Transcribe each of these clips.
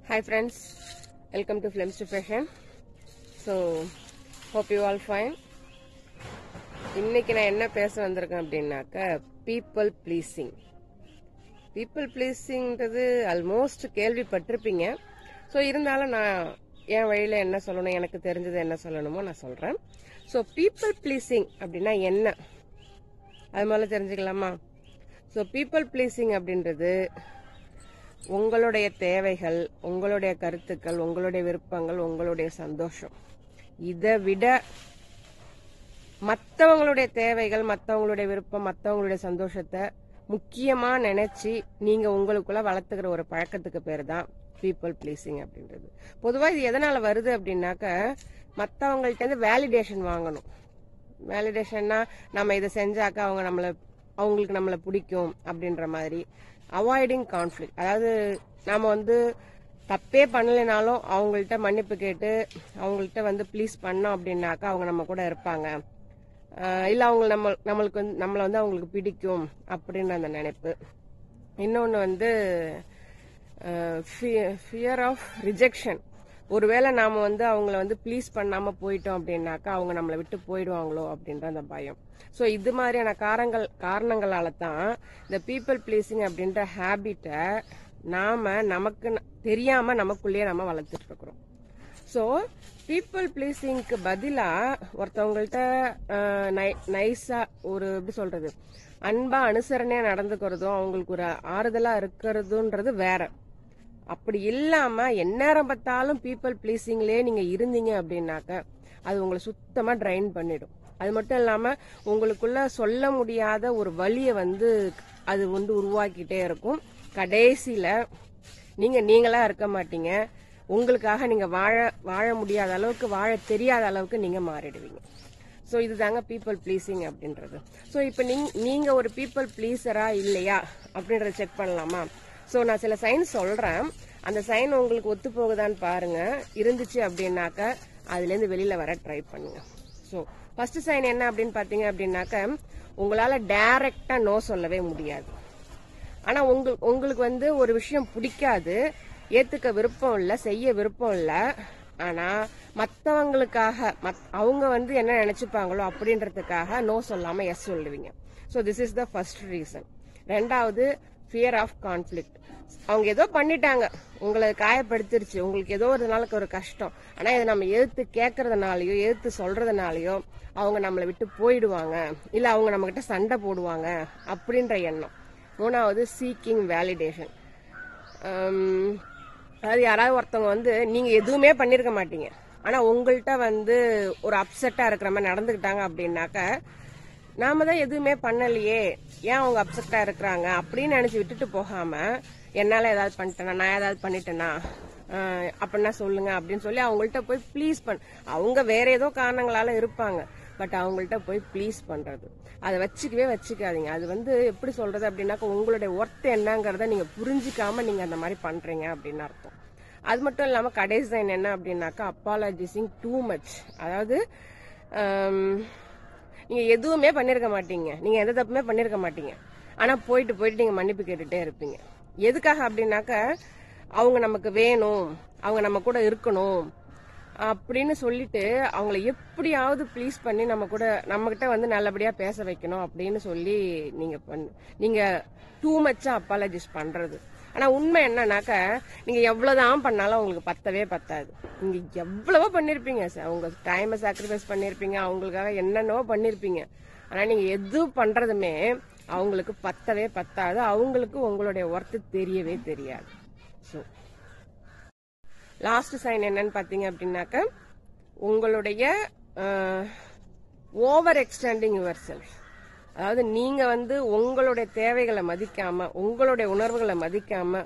Hi friends, welcome to Films to Fashion. So, hope you all fine. இன்னைக்கு நான் என்ன பேச வந்திருக்கேன் அப்படின்னாக்க பீப்புள் ப்ளீசிங். பீப்புள் ப்ளீசிங்கிறது ஆல்மோஸ்ட் கேள்விப்பட்டிருப்பீங்க. ஸோ இருந்தாலும் நான் என் வழியில் என்ன சொல்லணும், எனக்கு தெரிஞ்சது என்ன சொல்லணுமோ நான் சொல்கிறேன். ஸோ பீப்புள் ப்ளீசிங் அப்படின்னா என்ன, அது முதல்ல தெரிஞ்சுக்கலாமா? ஸோ பீப்புள் ப்ளீசிங் அப்படின்றது உங்களுடைய தேவைகள், உங்களுடைய கருத்துக்கள், உங்களுடைய விருப்பங்கள், உங்களுடைய சந்தோஷம், இதை விட மற்றவங்களுடைய தேவைகள், மற்றவங்களுடைய விருப்பம், மற்றவங்களுடைய சந்தோஷத்தை முக்கியமா நினைச்சு நீங்க உங்களுக்குள்ள வளர்த்துக்கிற ஒரு பழக்கத்துக்கு பேர் தான் பீப்புள் ப்ளீசிங் அப்படின்றது. பொதுவா இது எதனால வருது அப்படின்னாக்க, மற்றவங்கள்ட்ட இருந்து வேலிடேஷன் வாங்கணும். வேலிடேஷன்னா நம்ம இதை செஞ்சாக்க அவங்களுக்கு நம்மளை பிடிக்கும் அப்படின்ற மாதிரி. அவாய்டிங் கான்ஃப்ளிக்ட், அதாவது நாம தப்பே பண்ணலைனாலும் அவங்கள்ட்ட மன்னிப்பு கேட்டு அவங்கள்ட்ட ப்ளீஸ் பண்ணோம் அப்படின்னாக்கா அவங்க நம்ம கூட இருப்பாங்க, இல்ல அவங்க நம்மளுக்கு நம்மளை அவங்களுக்கு பிடிக்கும் அப்படின்ற அந்த நினைப்பு. இன்னொன்னு ஃபியர் ஆஃப் ரிஜெக்ஷன். ஒருவேளை நாம அவங்கள ப்ளீஸ் பண்ணாம போயிட்டோம் அப்படின்னாக்கா அவங்க நம்மளை விட்டு போயிடுவாங்களோ அப்படின்ற அந்த பயம். ஸோ இது மாதிரியான காரணங்களால தான் இந்த பீப்புள் ப்ளீசிங் அப்படின்ற ஹேபிட்டை நாம நமக்கு தெரியாம நமக்குள்ளேயே நம்ம வளர்த்துட்டு இருக்கிறோம். ஸோ பீப்புள் ப்ளீசிங்க்கு பதிலா ஒருத்தவங்கள்ட்ட நைஸா ஒரு எப்படி சொல்றது, அன்பா அனுசரணையா நடந்துக்கிறதும் அவங்களுக்கு ஒரு ஆறுதலா இருக்கிறதுன்றது வேற. அப்படி இல்லாம எந்நேரம் பார்த்தாலும் பீப்புள் ப்ளீசிங்லயே நீங்க இருந்தீங்க அப்படின்னாக்க அது உங்களை சுத்தமா ட்ரைன் பண்ணிடும். அது மட்டும் இல்லாம உங்களுக்குள்ள சொல்ல முடியாத ஒரு வலியை அது உருவாக்கிட்டே இருக்கும். கடைசியில நீங்களா இருக்க மாட்டீங்க. உங்களுக்காக நீங்க வாழ முடியாத அளவுக்கு, வாழ தெரியாத அளவுக்கு நீங்க மாறிடுவீங்க. ஸோ இதுதாங்க பீப்புள் ப்ளீசிங் அப்படின்றது. ஸோ இப்போ நீங்க ஒரு பீப்புள் ப்ளீசரா இல்லையா அப்படின்றத செக் பண்ணலாமா? ஸோ நான் சில சைன் சொல்றேன், அந்த சைன் உங்களுக்கு ஒத்து போகுதான்னு பாருங்க. இருந்துச்சு அப்படின்னாக்க அதுலேருந்து வெளியில வர ட்ரை பண்ணுங்க. ஸோ ஃபர்ஸ்ட் சைன் என்ன அப்படின்னு பாத்தீங்க அப்படின்னாக்க, உங்களால டைரக்டா நோ சொல்லவே முடியாது. ஆனா உங்களுக்கு ஒரு விஷயம் பிடிக்காது, ஏத்துக்க விருப்பம் இல்ல, செய்ய விருப்பம் இல்ல. ஆனா மத்தவங்களுக்காக அவங்க என்ன நினைச்சுப்பாங்களோ அப்படின்றதுக்காக நோ சொல்லாம எஸ் சொல்லுவீங்க. So this is the first reason. ரெண்டாவது ஃபியர் ஆஃப் கான்ஃபிளிக்ட். அவங்க ஏதோ பண்ணிட்டாங்க, உங்களை காயப்படுத்திருச்சு, உங்களுக்கு ஏதோ ஒரு நாளுக்கு ஒரு கஷ்டம். ஆனா இதை நம்ம எதிர்த்து கேட்கறதுனாலயோ எதிர்த்து சொல்றதுனாலயோ அவங்க நம்மளை விட்டு போயிடுவாங்க, இல்ல அவங்க நம்ம கிட்ட சண்டை போடுவாங்க அப்படின்ற எண்ணம். மூணாவது சீக்கிங் வேலிடேஷன். அதாவது யாராவது ஒருத்தவங்க நீங்க எதுவுமே பண்ணிருக்க மாட்டீங்க, ஆனா உங்கள்கிட்ட ஒரு அப்செட்டா இருக்கிற மாதிரி நடந்துக்கிட்டாங்க அப்படின்னாக்க, நாம தான் எதுவுமே பண்ணலையே, ஏன் அவங்க அப்செட்டா இருக்கிறாங்க அப்படின்னு நினைச்சு விட்டுட்டு போகாம, என்னால ஏதாவது பண்ணிட்டேனா, நான் ஏதாவது பண்ணிட்டேனா அப்படின்னா சொல்லுங்க அப்படின்னு சொல்லி அவங்கள்ட்ட போய் ப்ளீஸ் அவங்க வேற ஏதோ காரணங்களால இருப்பாங்க, பட் அவங்கள்ட்ட போய் ப்ளீஸ் பண்றது, அதை வச்சுக்காதீங்க. அது எப்படி சொல்றது அப்படின்னாக்க, உங்களுடைய ஒர்த் என்னங்கறத நீங்க புரிஞ்சிக்காம நீங்க அந்த மாதிரி பண்றீங்க அப்படின்னு அர்த்தம். அது மட்டும் இல்லாம கடைசி சைன் என்ன அப்படின்னாக்கா, அப்பாலஜைசிங் டூ மச். அதாவது நீங்க எதுவுமே பண்ணிருக்க மாட்டீங்க, நீங்க எந்த தப்புமே பண்ணிருக்க மாட்டீங்க, ஆனா போயிட்டு நீங்க மன்னிப்பு கேட்டுட்டே இருப்பீங்க. எதுக்காக அப்படின்னாக்க, அவங்க நமக்கு வேணும், அவங்க நம்ம கூட இருக்கணும் அப்படின்னு சொல்லிட்டு அவங்கள எப்படியாவது ப்ளீஸ் பண்ணி நம்ம கிட்ட நல்லபடியா பேச வைக்கணும் அப்படின்னு சொல்லி நீங்க டூ மச்சா அப்பாலஜைஸ் பண்றது. ஆனா உண்மை என்னன்னாக்க, நீங்க எவ்வளவுதான் பண்ணாலும் உங்களுக்கு பத்தவே பத்தாது. நீங்க எவ்வளவோ பண்ணிருப்பீங்க, உங்க டைமை சாக்ரிஃபைஸ் பண்ணிருப்பீங்க, அவங்களுக்காக என்னென்னவோ பண்ணிருப்பீங்க, ஆனா நீங்க எது பண்றதுமே அவங்களுக்கு பத்தவே பத்தாது, அவங்களுக்கு உங்களுடைய ஒர்த்து தெரியவே தெரியாது. ஸோ லாஸ்ட் சைன் என்னன்னு பாத்தீங்க அப்படின்னாக்க, உங்களுடைய ஓவர் எக்ஸ்டெண்டிங் யுவர் செல்ஃப். அதாவது நீங்க உங்களுடைய தேவைகளை மதிக்காம, உங்களுடைய உணர்வுகளை மதிக்காம,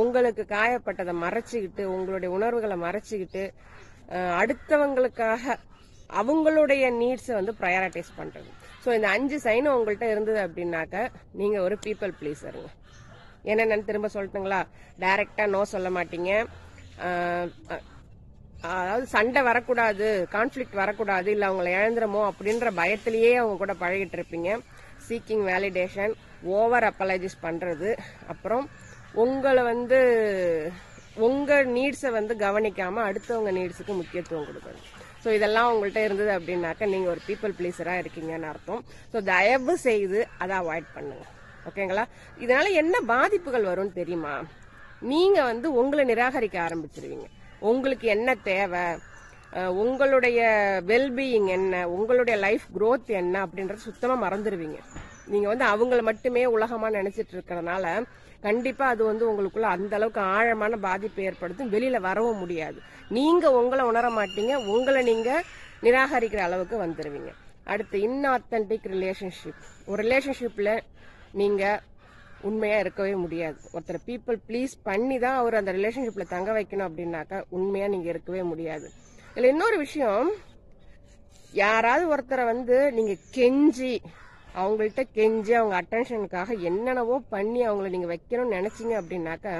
உங்களுக்கு காயப்பட்டதை மறைச்சுக்கிட்டு, உங்களுடைய உணர்வுகளை மறைச்சுக்கிட்டு, அடுத்தவங்களுக்காக அவங்களுடைய நீட்ஸை ப்ரையாரிட்டைஸ் பண்றது. ஸோ இந்த 5 சைனும் உங்கள்கிட்ட இருந்தது அப்படின்னாக்க நீங்க ஒரு பீப்புள் ப்ளீசருங்க. என்னென்னு திரும்ப சொல்லட்டுங்களா? டைரக்டா நோ சொல்ல மாட்டீங்க, அதாவது சண்டை வரக்கூடாது, கான்ஃபிளிக்ட் வரக்கூடாது, இல்ல அவங்களை இழந்துருமோ அப்படின்ற பயத்திலேயே அவங்க கூட பழகிட்டு இருப்பீங்க. சீக்கிங் வேலிடேஷன், ஓவர் அப்பாலஜைஸ் பண்றது, அப்புறம் உங்களை உங்க நீட்ஸை வந்து கவனிக்காம அடுத்தவங்க நீட்ஸுக்கு முக்கியத்துவம் கொடுக்கணும். ஸோ இதெல்லாம் உங்கள்கிட்ட இருந்தது அப்படின்னாக்கா நீங்க ஒரு பீப்புள் பிளீஸரா இருக்கீங்கன்னு அர்த்தம். ஸோ தயவு செய்து அதை அவாய்ட் பண்ணுங்க. ஓகேங்களா? இதனால என்ன பாதிப்புகள் வரும்னு தெரியுமா? நீங்க வந்து உங்களை நிராகரிக்க ஆரம்பிச்சிருவீங்க. உங்களுக்கு என்ன தேவை, உங்களுடைய வெல்பீயிங் என்ன, உங்களுடைய லைஃப் growth என்ன அப்படின்றது சுத்தமா மறந்துடுவீங்க. நீங்க வந்து அவங்கள மட்டுமே உலகமா நினைச்சிட்டு இருக்கிறதுனால கண்டிப்பா அது வந்து உங்களுக்குள்ள அந்த அளவுக்கு ஆழமான பாதிப்பு ஏற்படுத்தும். வெளியில வரவும் முடியாது. நீங்க உங்களை உணர மாட்டீங்க. உங்களை நீங்க நிராகரிக்கிற அளவுக்கு வந்துருவீங்க. அடுத்து இன்ஆத்தென்டிக் ரிலேஷன்ஷிப். ஒரு ரிலேஷன்ஷிப்ல நீங்க உண்மையா இருக்கவே முடியாது. ஒருத்தர் பீப்புள் ப்ளீஸ் பண்ணி தான் அவர் அந்த ரிலேஷன்ஷிப்ல தங்க வைக்கணும் அப்படின்னாக்கா உண்மையா நீங்க இருக்கவே முடியாது. இதுல இன்னொரு விஷயம், யாராவது ஒருத்தரை வந்து நீங்க கெஞ்சி அவங்க அட்டென்ஷனுக்காக என்னென்னவோ பண்ணி அவங்கள நீங்க வைக்கணும்னு நினைச்சீங்க அப்படின்னாக்கா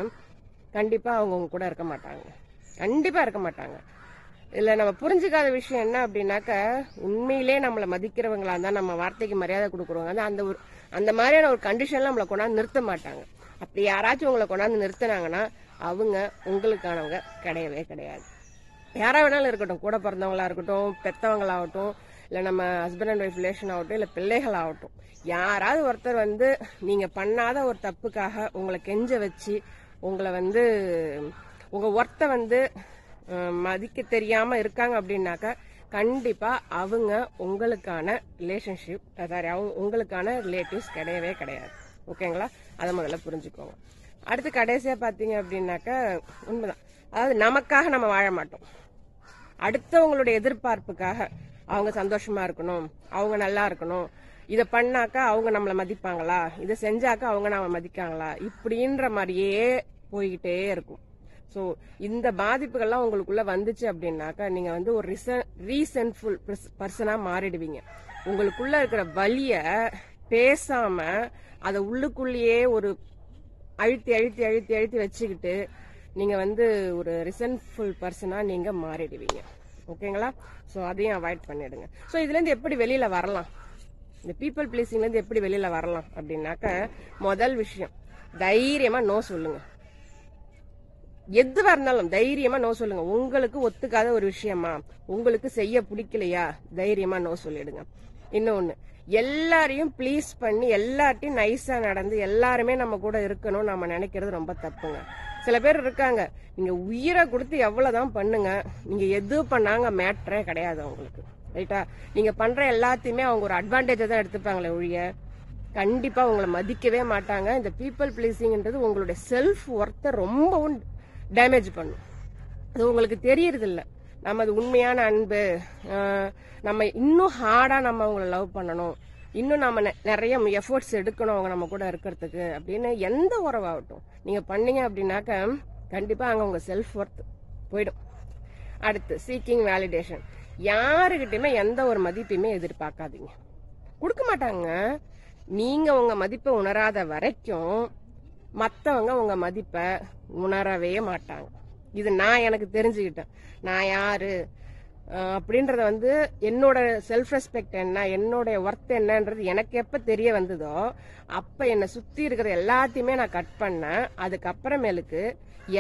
கண்டிப்பா அவங்க உங்க கூட இருக்க மாட்டாங்க. கண்டிப்பா இருக்க மாட்டாங்க. இதுல நம்ம புரிஞ்சுக்காத விஷயம் என்ன அப்படின்னாக்க, உண்மையிலே நம்மளை மதிக்கிறவங்களா இருந்தா, நம்ம வார்த்தைக்கு மரியாதை கொடுக்குறவங்க அந்த மாதிரியான ஒரு கண்டிஷன்ல நம்மளை கொண்டாந்து நிறுத்த மாட்டாங்க. அப்படி யாராச்சும் உங்களை கொண்டாந்து நிறுத்தினாங்கன்னா அவங்க உங்களுக்கானவங்க கிடையவே கிடையாது. யாரா வேணாலும் இருக்கட்டும், கூட பிறந்தவங்களா இருக்கட்டும், பெத்தவங்களாகட்டும், இல்ல நம்ம ஹஸ்பண்ட் அண்ட் ஒய்ஃப் ரிலேஷன் ஆகட்டும், இல்ல பிள்ளைகள் ஆகட்டும், யாராவது ஒருத்தர் வந்து நீங்க பண்ணாத ஒரு தப்புக்காக உங்களை கெஞ்ச வச்சு உங்களை வந்து உங்க ஒர்த்தை வந்து மதிக்க தெரியாம இருக்காங்க அப்படின்னாக்கா கண்டிப்பா அவங்க உங்களுக்கான ரிலேஷன்ஷிப், உங்களுக்கான ரிலேட்டிவ்ஸ் கிடையவே கிடையாது. ஓகேங்களா? அதை முதல்ல புரிஞ்சுக்கோங்க. அடுத்து கடைசியா பாத்தீங்க அப்படின்னாக்கா உண்மைதான், அதாவது நமக்காக நம்ம வாழ மாட்டோம். அடுத்தவங்களுடைய எதிர்பார்ப்புக்காக அவங்க சந்தோஷமா இருக்கணும், அவங்க நல்லா இருக்கணும், இதை பண்ணாக்கா அவங்க நம்மளை மதிப்பாங்களா, இதை செஞ்சாக்கா அவங்க நம்ம மதிக்காங்களா, இப்படின்ற மாதிரியே போய்கிட்டே இருக்கும். ஸோ இந்த பாதிப்புகள்லாம் உங்களுக்குள்ள வந்துச்சு அப்படின்னாக்கா நீங்க வந்து ஒரு ரீசென்ட்ஃபுல் பர்சனா மாறிடுவீங்க. உங்களுக்குள்ள இருக்கிற வலிய பேசாம அதை உள்ளுக்குள்ளேயே ஒரு அழுத்தி அழுத்தி அழுத்தி அழுத்தி வச்சுக்கிட்டு நீங்க வந்து ஒரு ரிசென்ட்ஃபுல் பர்சனா நீங்க மாறிடுவீங்க. ஓகேங்களா? ஸோ அதையும் அவாய்ட் பண்ணிடுங்க. ஸோ இதுல இருந்து எப்படி வெளியில வரலாம், இந்த பீப்புள் பிளீசிங்ல இருந்து எப்படி வெளியில வரலாம் அப்படின்னாக்க, முதல் விஷயம் தைரியமா நோ சொல்லுங்க. எதுவா இருந்தாலும் தைரியமா நோ சொல்லுங்க. உங்களுக்கு ஒத்துக்காத ஒரு விஷயமா, உங்களுக்கு செய்ய பிடிக்கலையா, தைரியமா நோ சொல்லிடுங்க. இன்னொன்னு, எல்லாரையும் ப்ளீஸ் பண்ணி எல்லார்ட்டையும் நைஸா நடந்து எல்லாருமே நம்ம கூட இருக்கணும் நம்ம நினைக்கிறது ரொம்ப தப்புங்க. சில பேர் இருக்காங்க, நீங்க உயிரை கொடுத்து எவ்வளவுதான் பண்ணுங்க, நீங்க எது பண்ணாங்க மேட்டரே கிடையாது அவங்களுக்கு. ரைட்டா? நீங்க பண்ற எல்லாத்தையுமே அவங்க ஒரு அட்வான்டேஜா தான் எடுத்துப்பாங்களே ஒழிய கண்டிப்பா உங்களை மதிக்கவே மாட்டாங்க. இந்த பீப்புள் பிளீசிங்ன்றது உங்களுடைய செல்ஃப் ஒர்த்தை ரொம்பவும் டேமேஜ் பண்ணும். அது உங்களுக்கு தெரியறது இல்ல. நம்ம அது உண்மையான அன்பு, நம்ம இன்னும் ஹார்டா நம்ம அவங்கள லவ் பண்ணணும், இன்னும் நம்ம நிறைய எஃபோர்ட்ஸ் எடுக்கணும் அவங்க நம்ம கூட இருக்கிறதுக்கு அப்படின்னு எந்த உறவாகட்டும் நீங்க பண்ணீங்க அப்படின்னாக்க கண்டிப்பா அங்க உங்க செல்ஃப் ஒர்த் போயிடும். அடுத்து சீக்கிங் வேலிடேஷன். யாருகிட்டயுமே எந்த ஒரு மதிப்பையுமே எதிர்பார்க்காதீங்க, கொடுக்க மாட்டாங்க. நீங்க உங்க மதிப்பை உணராத வரைக்கும் மத்தவங்க உங்க மதிப்பை உணரவே மாட்டாங்க. இது நான் எனக்கு தெரிஞ்சுக்கிட்டேன். நான் யாரு அப்படின்றத வந்து என்னோட செல்ஃப் ரெஸ்பெக்ட் என்ன, என்னோட ஒர்த் என்னன்றது எனக்கு எப்ப தெரிய வந்ததோ அப்ப என்னை சுத்தி இருக்கிற எல்லாத்தையுமே நான் கட் பண்ணேன். அதுக்கப்புறமேலுக்கு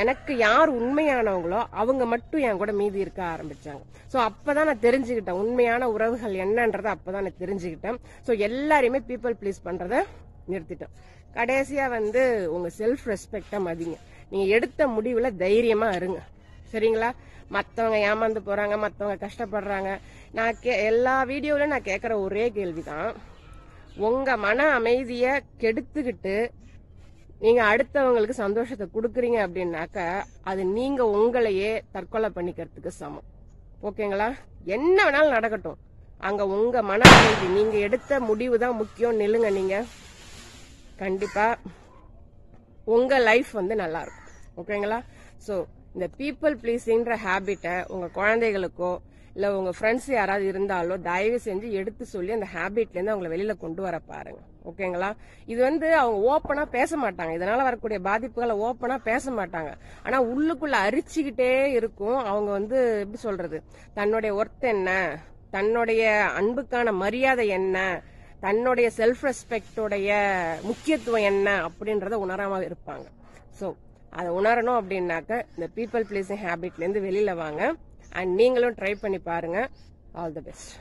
எனக்கு யார் உண்மையானவங்களோ அவங்க மட்டும் என் கூட மீதி இருக்க ஆரம்பிச்சாங்க. ஸோ அப்பதான் நான் தெரிஞ்சுக்கிட்டேன் உண்மையான உறவுகள் என்னன்றதை. அப்பதான் நான் தெரிஞ்சுக்கிட்டேன். ஸோ எல்லாரையுமே பீப்புள் ப்ளீஸ் பண்றத நிறுத்திட்டேன். கடைசியா வந்து உங்க செல்ஃப் ரெஸ்பெக்டை மதிங்க. நீங்க எடுத்த முடிவுல தைரியமா இருங்க. சரிங்களா? மத்தவங்க ஏமாந்து போறாங்க, மத்தவங்க கஷ்டப்படுறாங்க. நான் எல்லா வீடியோவிலும் நான் கேட்கற ஒரே கேள்விதான், உங்க மன அமைதிய கெடுத்துக்கிட்டு நீங்க அடுத்தவங்களுக்கு சந்தோஷத்தை கொடுக்குறீங்க அப்படின்னாக்க அது நீங்க உங்களையே தற்கொலை பண்ணிக்கிறதுக்கு சமம். ஓகேங்களா? என்ன வேணாலும் நடக்கட்டும், அங்க உங்க மன அமைதி, நீங்க எடுத்த முடிவு தான் முக்கியம். நில்லுங்க. நீங்க கண்டிப்பா உங்க லைஃப் வந்து நல்லா இருக்கும். ஓகேங்களா? ஸோ இந்த பீப்புள் ப்ளீசிங்ற ஹேபிட்டை உங்க குழந்தைகளுக்கோ இல்ல உங்க ஃப்ரெண்ட்ஸ் யாராவது இருந்தாலோ தயவு செஞ்சு எடுத்து சொல்லி அந்த ஹேபிட்ல இருந்து அவங்களை வெளியில கொண்டு வர பாருங்க. ஓகேங்களா? இது வந்து அவங்க ஓப்பனா பேச மாட்டாங்க, இதனால வரக்கூடிய பாதிப்புகளை ஓப்பனா பேச மாட்டாங்க. ஆனா உள்ளுக்குள்ள அரிச்சுக்கிட்டே இருக்கும். அவங்க வந்து எப்படி சொல்றது, தன்னுடைய ஒர்த் என்ன, தன்னுடைய அன்புக்கான மரியாதை என்ன, தன்னுடைய செல்ஃப் ரெஸ்பெக்டோடைய முக்கியத்துவம் என்ன அப்படின்றத உணராம இருப்பாங்க. ஸோ அதை உணரணும் அப்படின்னாக்க இந்த பீப்புள் பிளீசிங் ஹேபிட்லேருந்து வெளியில் வாங்க. அண்ட் நீங்களும் ட்ரை பண்ணி பாருங்கள். All the best.